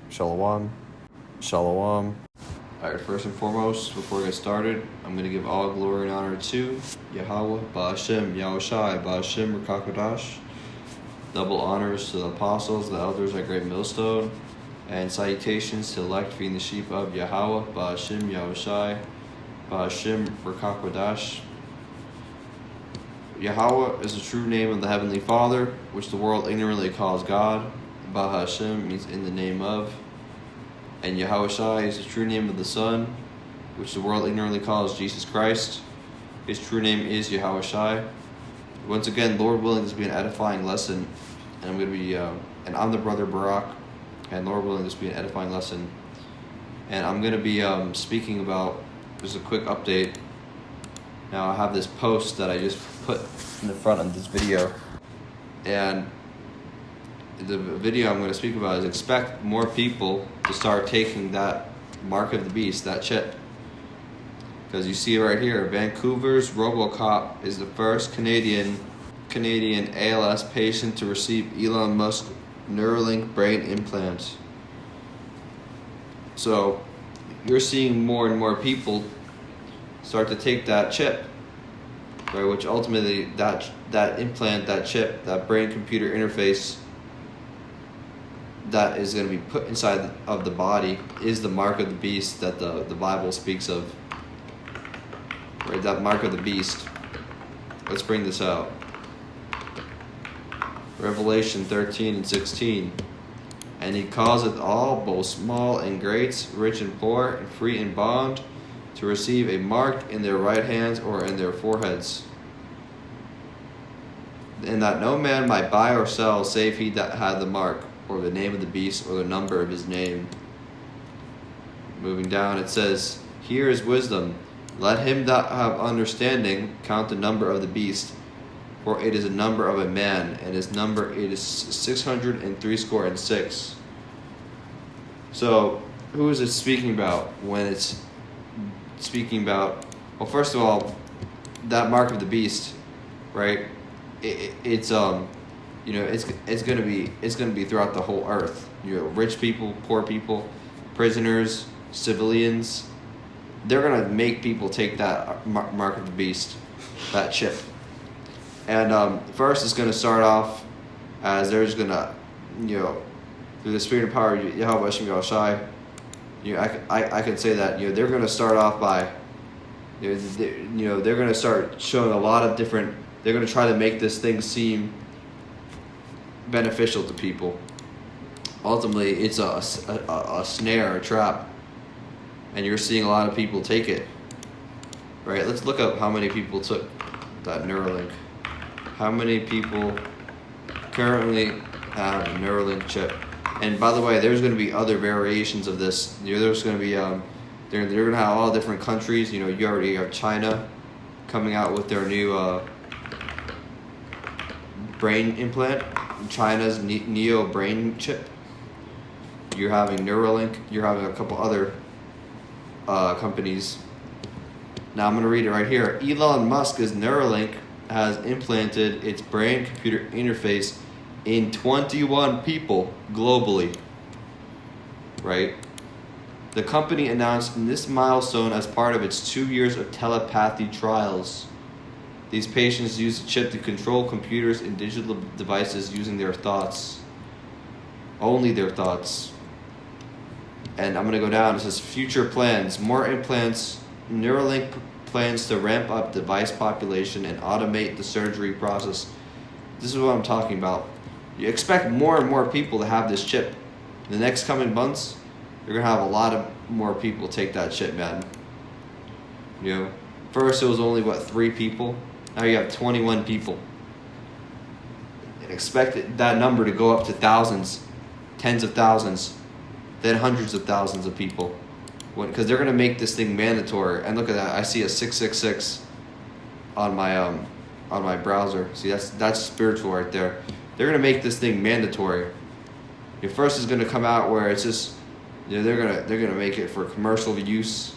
Shalom. Shalom. Alright, first and foremost, before we get started, I'm going to give all glory and honor to Yahweh, Ba'ashem, Yahushai, Ba'ashem, Rakakodash. Double honors to the apostles, the elders at Great Millstone, and salutations to the elect feeding the sheep of Yahweh, Ba'ashem, Yahushai, Ba'ashem, Rakakodash. Yahweh is the true name of the Heavenly Father, which the world ignorantly calls God. Ba'ashem means in the name of. And Yahushai is the true name of the Son, which the world ignorantly calls Jesus Christ. His true name is Yahushai. Once again, Lord willing, this will be an edifying lesson. And I'm going to be, and I'm the brother Barak. And Lord willing, this will be an edifying lesson. And I'm going to be speaking about, just a quick update. Now I have this post that I just put in the front of this video. And the video I'm going to speak about is expect more people to start taking that mark of the beast, that chip. Because you see it right here, Vancouver's RoboCop is the first Canadian ALS patient to receive Elon Musk Neuralink brain implant. So you're seeing more and more people start to take that chip, right? Which ultimately that implant, that chip, that brain computer interface that is going to be put inside of the body is the mark of the beast that the Bible speaks of. Right, that mark of the beast. Let's bring this out. Revelation 13 and 16. And he causeth all, both small and great, rich and poor, and free and bond, to receive a mark in their right hands or in their foreheads. And that no man might buy or sell, save he that had the mark, or the name of the beast, or the number of his name. Moving down, it says, here is wisdom. Let him that have understanding count the number of the beast, for it is a number of a man, and his number it is 666. So, who is it speaking about when it's speaking about? Well, first of all, that mark of the beast, right? It's gonna be throughout the whole earth. Rich people, poor people, prisoners, civilians. They're gonna make people take that mark of the beast, that chip. And first, it's gonna start off as they're just gonna, through the spirit and power of Yahweh Hashem Yahushai. I can say that they're gonna start off by, they're gonna start showing a lot of different. They're gonna try to make this thing seem beneficial to people. Ultimately, it's a snare, a trap, and you're seeing a lot of people take it. Right? Let's look up how many people took that Neuralink. How many people currently have a Neuralink chip? And by the way, there's going to be other variations of this. There's going to be they're going to have all different countries. You already have China coming out with their new brain implant. China's Neo brain chip. You're having Neuralink. You're having a couple other companies. Now I'm going to read it right here. Elon Musk's Neuralink has implanted its brain-computer interface in 21 people globally. Right? The company announced this milestone as part of its 2 years of telepathy trials. These patients use the chip to control computers and digital devices using their thoughts. Only their thoughts. And I'm going to go down. It says future plans. More implants. Neuralink plans to ramp up device population and automate the surgery process. This is what I'm talking about. You expect more and more people to have this chip. In the next coming months, you're going to have a lot of more people take that chip, man. First it was only, 3 people? Now you have 21 people. Expect that number to go up to thousands, tens of thousands, then hundreds of thousands of people. Because they're going to make this thing mandatory. And look at that. I see a 666 on my browser. See, that's spiritual right there. They're going to make this thing mandatory. First is going to come out where it's just, they're going to make it for commercial use.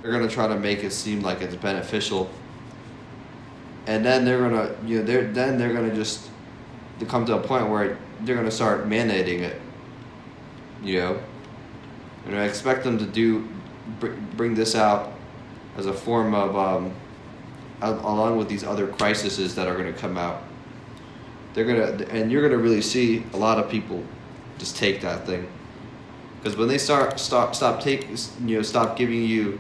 They're going to try to make it seem like it's beneficial. And then they're gonna, they're gonna just come to a point where they're gonna start mandating it. I expect them to bring this out as a form of along with these other crises that are going to come out. You're gonna really see a lot of people just take that thing, because when they stop giving you,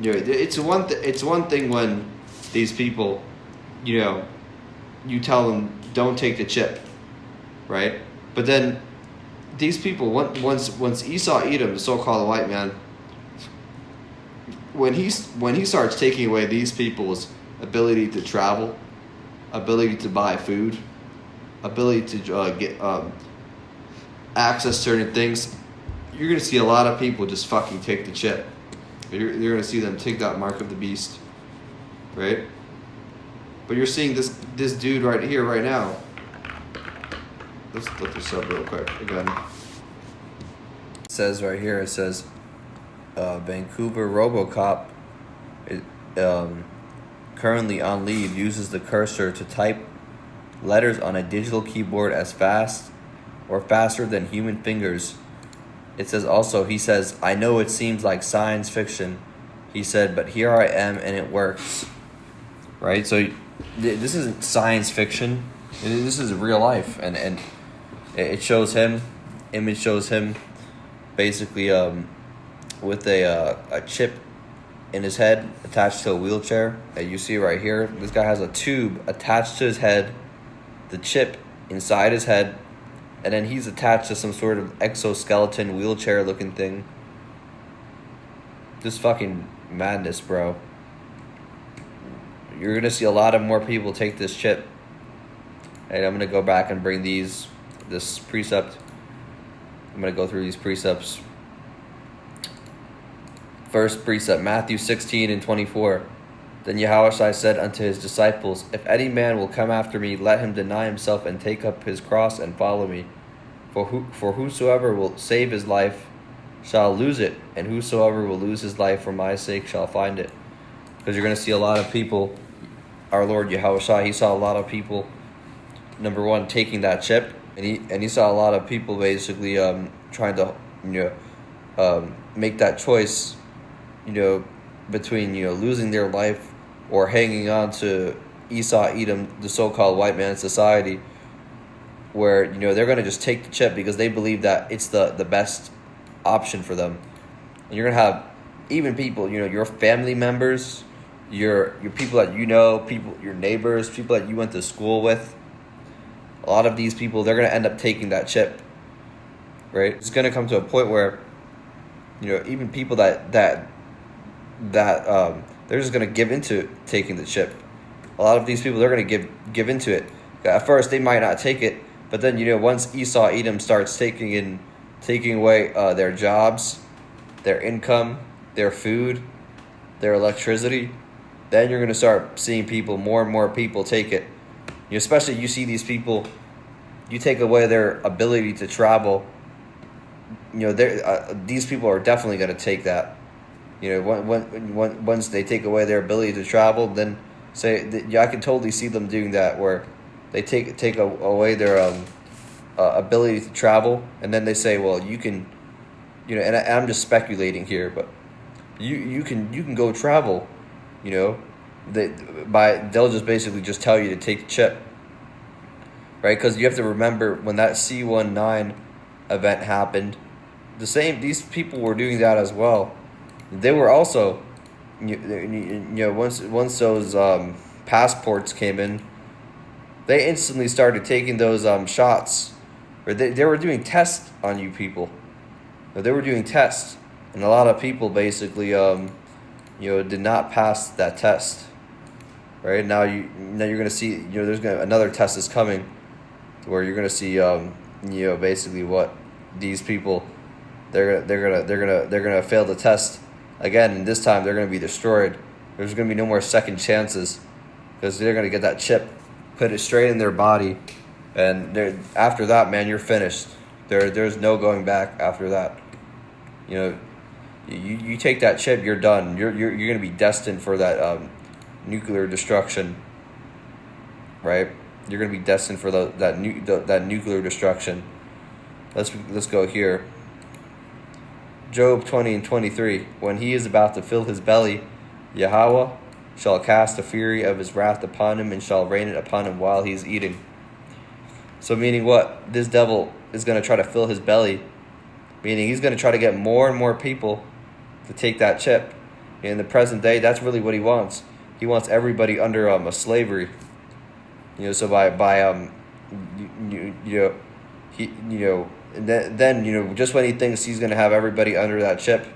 it's one thing when these people, you tell them don't take the chip, right? But then these people, once Esau Edom, the so-called white man, when he starts taking away these people's ability to travel, ability to buy food, ability to get access to certain things, you're going to see a lot of people just fucking take the chip. You're going to see them take that mark of the beast, right? But you're seeing this dude right here, right now. Let's look this up real quick again. It says right here, Vancouver RoboCop, currently on leave, uses the cursor to type letters on a digital keyboard as fast or faster than human fingers. It says also, he says, "I know it seems like science fiction," he said, "but here I am and it works." Right? So this isn't science fiction. This is real life. And it shows him, image shows him basically with a chip in his head attached to a wheelchair. And you see right here, this guy has a tube attached to his head, the chip inside his head, and then he's attached to some sort of exoskeleton wheelchair looking thing. Just fucking madness, bro. You're gonna see a lot of more people take this chip. And I'm gonna go back and bring this precept. I'm gonna go through these precepts. First precept, Matthew 16:24. Then Yahushua said unto his disciples, "If any man will come after me, let him deny himself and take up his cross and follow me. For whosoever will save his life shall lose it, and whosoever will lose his life for my sake shall find it." Because you're going to see a lot of people, our Lord Yahushua, he saw a lot of people, number one, taking that chip, and he saw a lot of people basically trying to make that choice, between losing their life or hanging on to Esau Edom, the so-called white man society, where they're going to just take the chip because they believe that it's the best option for them. And you're going to have even people, your family members, your people that people, your neighbors, people that you went to school with. A lot of these people, they're going to end up taking that chip, right? It's going to come to a point where even people that they're just going to give into taking the chip. A lot of these people, they're going to give into it. At first, they might not take it, but then once Esau Edom starts taking away their jobs, their income, their food, their electricity, then you're going to start seeing more and more people take it. Especially you see these people, you take away their ability to travel. These people are definitely going to take that. Once they take away their ability to travel, then I can totally see them doing that, where they take away their ability to travel, and then they say, well, you can, and I'm just speculating here, but you can go travel, they'll just basically just tell you to take the chip, right? Because you have to remember when that C-19 event happened, these people were doing that as well. They were also, once those passports came in, they instantly started taking those shots. Or they were doing tests on you people. They were doing tests, and a lot of people basically, did not pass that test. Right now, you're gonna see, there's another test is coming, where you're gonna see, basically what these people, they're gonna fail the test again, and this time they're gonna be destroyed. There's gonna be no more second chances, because they're gonna get that chip, put it straight in their body, and after that, man, you're finished. There's no going back after that. You take that chip, you're done. You're gonna be destined for that nuclear destruction, right? You're gonna be destined for that nuclear destruction. Let's go here. Job 20 and 23. When he is about to fill his belly, Yahweh shall cast the fury of his wrath upon him and shall rain it upon him while he is eating. So meaning what? This devil is going to try to fill his belly, meaning he's going to try to get more and more people to take that chip. In the present day, that's really what he wants. He wants everybody under a slavery. So then just when he thinks he's going to have everybody under that chip,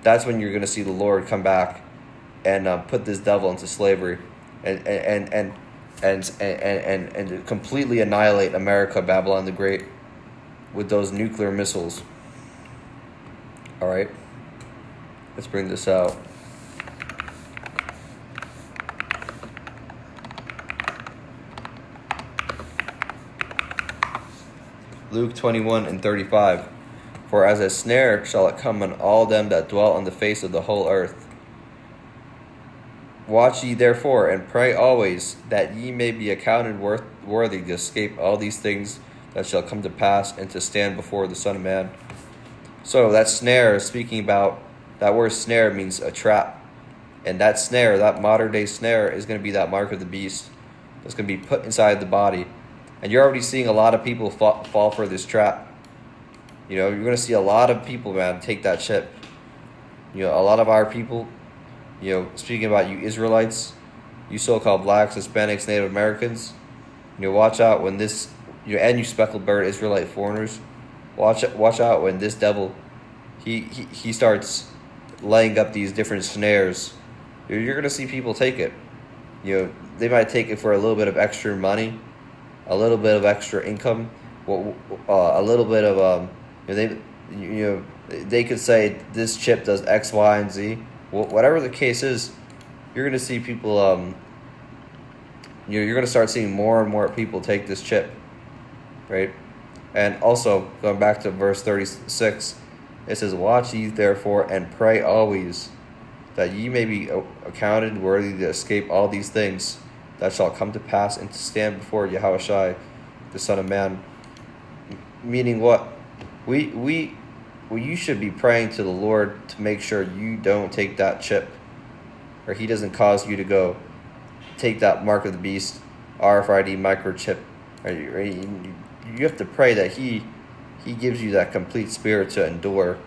that's when you're going to see the Lord come back and put this devil into slavery and completely annihilate America, Babylon the Great, with those nuclear missiles. All right, let's bring this out. Luke 21 and 35. For as a snare shall it come on all them that dwell on the face of the whole earth. Watch ye therefore, and pray always, that ye may be accounted worthy to escape all these things that shall come to pass, and to stand before the Son of Man. So that snare is speaking about, that word snare means a trap. And that snare, that modern day snare, is going to be that mark of the beast. That's going to be put inside the body. And you're already seeing a lot of people fall for this trap. You're going to see a lot of people, man, take that chip. A lot of our people, speaking about you Israelites, you so-called blacks, Hispanics, Native Americans, watch out when this, and you speckled bird Israelite foreigners, watch out when this devil, he starts laying up these different snares. You're going to see people take it. They might take it for a little bit of extra money, a little bit of extra income, a little bit of they could say this chip does X, Y, and Z. Whatever the case is, you're going to see people. You're going to start seeing more and more people take this chip, right? And also going back to verse 36, it says, "Watch ye therefore and pray always, that ye may be accounted worthy to escape all these things that shall come to pass, and to stand before Yahushua, the Son of Man." Meaning what? You should be praying to the Lord to make sure you don't take that chip, or he doesn't cause you to go take that mark of the beast, RFID microchip. You have to pray that he gives you that complete spirit to endure,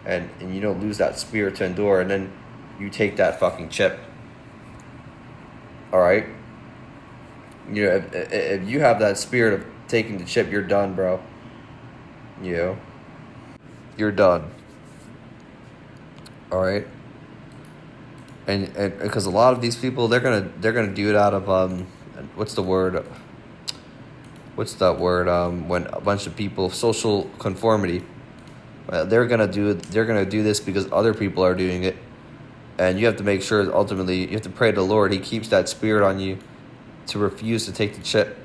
and you don't lose that spirit to endure, and then you take that fucking chip. All right? If you have that spirit of taking the chip, you're done, bro. You're done. All right? And because a lot of these people, they're gonna do it out of what's that word? When a bunch of people, social conformity. They're gonna do this because other people are doing it, and you have to make sure ultimately you have to pray to the Lord he keeps that spirit on you to refuse to take the chip.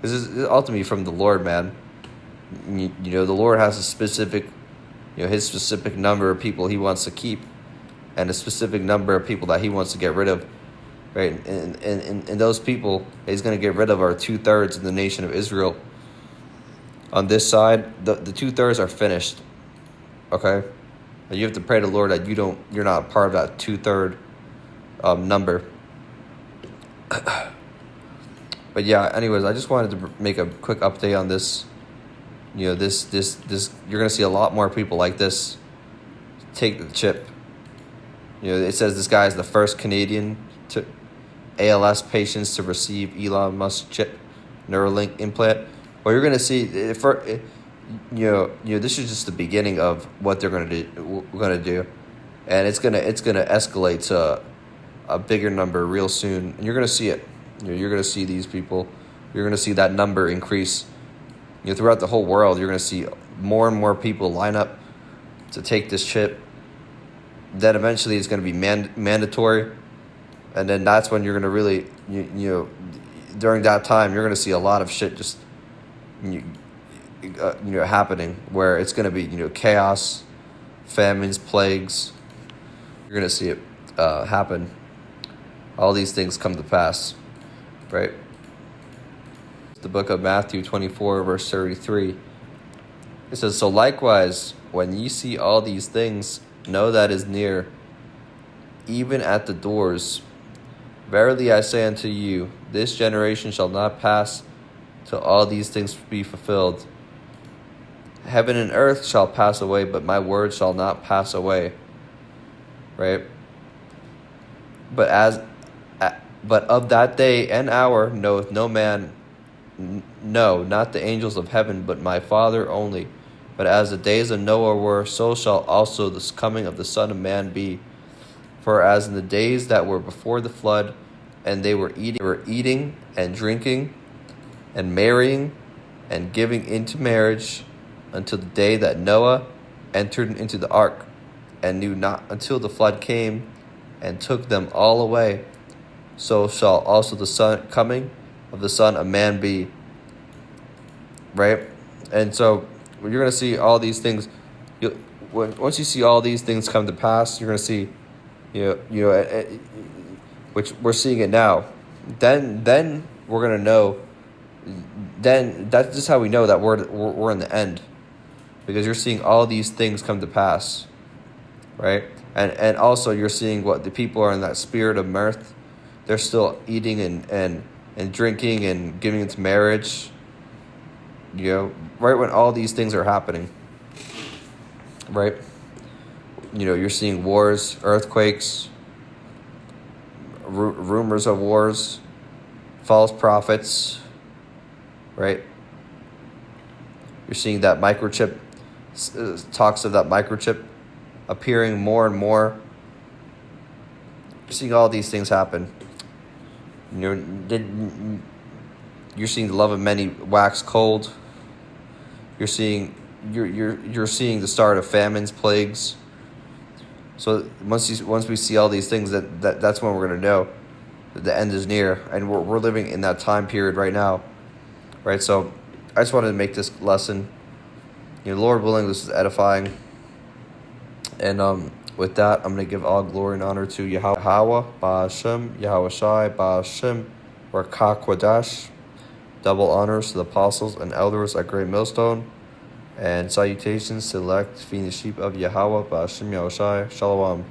This is ultimately from the Lord, man. The Lord has a specific, his specific number of people he wants to keep, and a specific number of people that he wants to get rid of, right? And those people he's going to get rid of are 2/3 of the nation of Israel. On this side, the 2/3 are finished, okay? And you have to pray to the Lord that you're not part of that 2/3 number. But yeah, anyways, I just wanted to make a quick update on this. This you're gonna see a lot more people like this take the chip. It says this guy is the first Canadian to ALS patients to receive Elon Musk chip Neuralink implant. Well, you're gonna see this is just the beginning of what they're gonna do, and it's gonna escalate to a bigger number real soon, and you're gonna see it. You're gonna see these people. You're gonna see that number increase. Throughout the whole world, you're gonna see more and more people line up to take this chip. Then eventually, it's gonna be mandatory, and then that's when you're gonna really, during that time, you're gonna see a lot of shit just, happening where it's gonna be, chaos, famines, plagues. You're gonna see it happen. All these things come to pass. Right? The book of Matthew 24, verse 33. It says, "So likewise, when ye see all these things, know that is near, even at the doors. Verily I say unto you, this generation shall not pass till all these things be fulfilled. Heaven and earth shall pass away, but my word shall not pass away. Right? But of that day and hour knoweth no man, no, not the angels of heaven, but my Father only. But as the days of Noah were, so shall also the coming of the Son of Man be. For as in the days that were before the flood, and they were eating and drinking and marrying and giving into marriage until the day that Noah entered into the ark, and knew not until the flood came and took them all away, so shall also the coming of the Son of Man be. Right? And so you're going to see all these things. Once you see all these things come to pass, you're going to see, which we're seeing it now. Then we're going to know. Then that's just how we know that we're in the end, because you're seeing all these things come to pass, right? And also you're seeing what the people are in that spirit of mirth. They're still eating and drinking and giving into marriage. Right when all these things are happening, right? You're seeing wars, earthquakes, rumors of wars, false prophets, right? You're seeing that microchip, talks of that microchip appearing more and more. You're seeing all these things happen. You're seeing the love of many wax cold. You're seeing the start of famines, plagues. So once we see all these things, that's when we're going to know that the end is near, and we're living in that time period right now, right? So I just wanted to make this lesson. Lord willing, this is edifying. And with that, I'm going to give all glory and honor to Yahweh, Ba'ashem, Yahweh Shai, Ba'ashem, Rakah Kodash. Double honors to the apostles and elders at Great Millstone. And salutations to the elect, being the sheep of Yahweh, Ba'ashem, Yahweh Shai. Shalom.